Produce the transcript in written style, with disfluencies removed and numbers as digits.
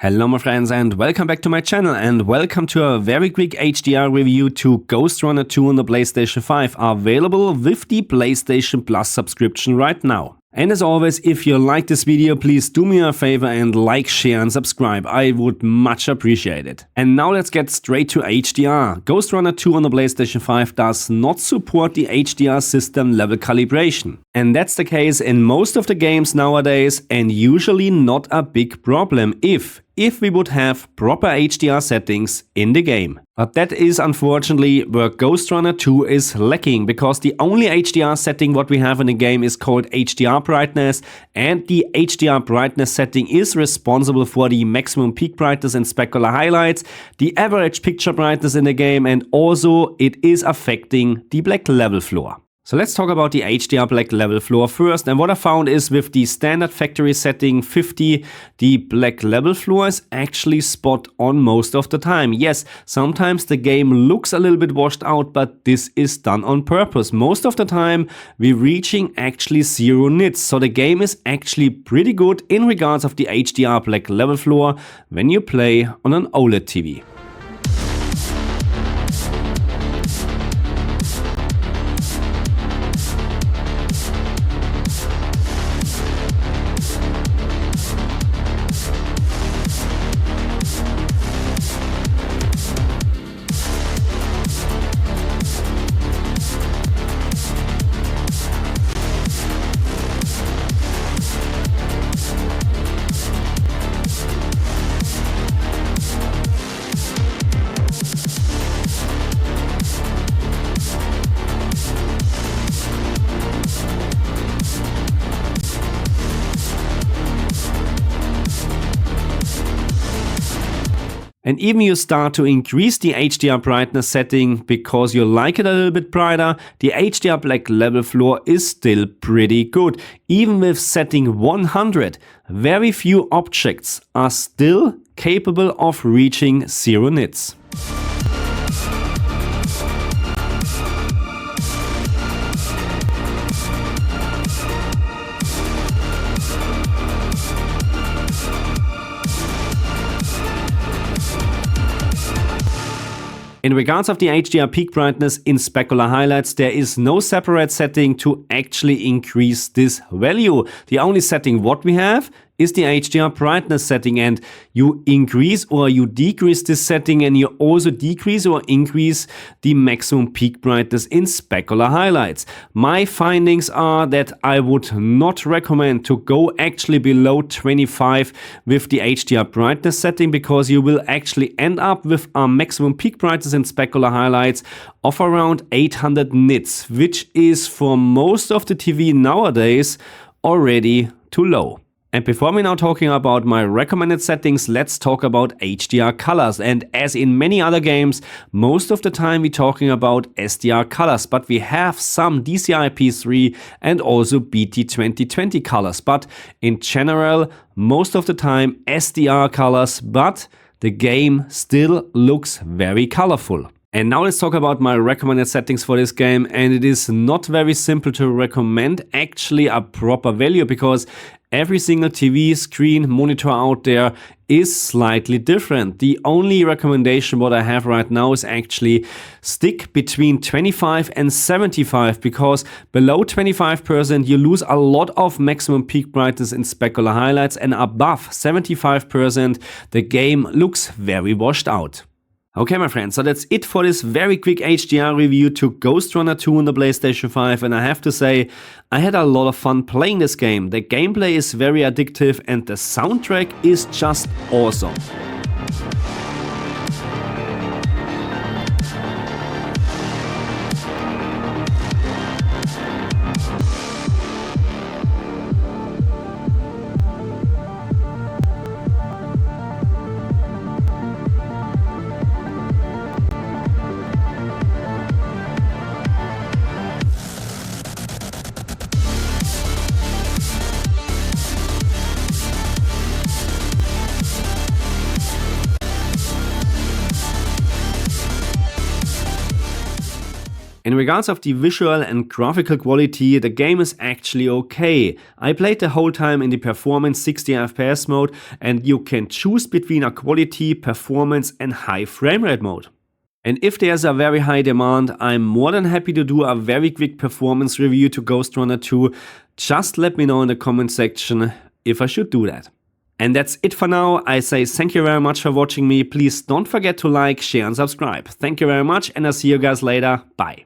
Hello my friends and welcome back to my channel and welcome to a very quick HDR review to Ghostrunner 2 on the PlayStation 5, available with the PlayStation Plus subscription right now. And as always, if you like this video, please do me a favor and like, share and subscribe. I would much appreciate it. And now let's get straight to HDR. Ghostrunner 2 on the PlayStation 5 does not support the HDR system level calibration. And that's the case in most of the games nowadays and usually not a big problem if we would have proper HDR settings in the game. But that is unfortunately where Ghostrunner 2 is lacking, because the only HDR setting what we have in the game is called HDR brightness, and the HDR brightness setting is responsible for the maximum peak brightness and specular highlights, the average picture brightness in the game, and also it is affecting the black level floor. So let's talk about the HDR black level floor first, and what I found is with the standard factory setting 50, the black level floor is actually spot on most of the time. Yes, sometimes the game looks a little bit washed out, but this is done on purpose. Most of the time we're reaching actually 0 nits, so the game is actually pretty good in regards of the HDR black level floor when you play on an OLED TV. And even you start to increase the HDR brightness setting because you like it a little bit brighter, the HDR black level floor is still pretty good. Even with setting 100, very few objects are still capable of reaching 0 nits. In regards of the HDR peak brightness in specular highlights, there is no separate setting to actually increase this value. The only setting what we have is the HDR brightness setting, and you increase or you decrease this setting, and you also decrease or increase the maximum peak brightness in specular highlights. My findings are that I would not recommend to go actually below 25 with the HDR brightness setting, because you will actually end up with a maximum peak brightness in specular highlights of around 800 nits, which is for most of the TV nowadays already too low. And before we now talking about my recommended settings, let's talk about HDR colors. And as in many other games, most of the time we're talking about SDR colors, but we have some DCI-P3 and also BT2020 colors. But in general, most of the time SDR colors, but the game still looks very colorful. And now let's talk about my recommended settings for this game, and it is not very simple to recommend actually a proper value, because every single TV screen monitor out there is slightly different. The only recommendation what I have right now is actually stick between 25 and 75, because below 25% you lose a lot of maximum peak brightness in specular highlights, and above 75% the game looks very washed out. Okay my friends, so that's it for this very quick HDR review to Ghostrunner 2 on the PlayStation 5, and I have to say, I had a lot of fun playing this game. The gameplay is very addictive and the soundtrack is just awesome. In regards of the visual and graphical quality, the game is actually okay. I played the whole time in the performance 60 FPS mode, and you can choose between a quality, performance and high frame rate mode. And if there's a very high demand, I'm more than happy to do a very quick performance review to Ghostrunner 2. Just let me know in the comment section if I should do that. And that's it for now. I say thank you very much for watching me. Please don't forget to like, share and subscribe. Thank you very much, and I'll see you guys later. Bye.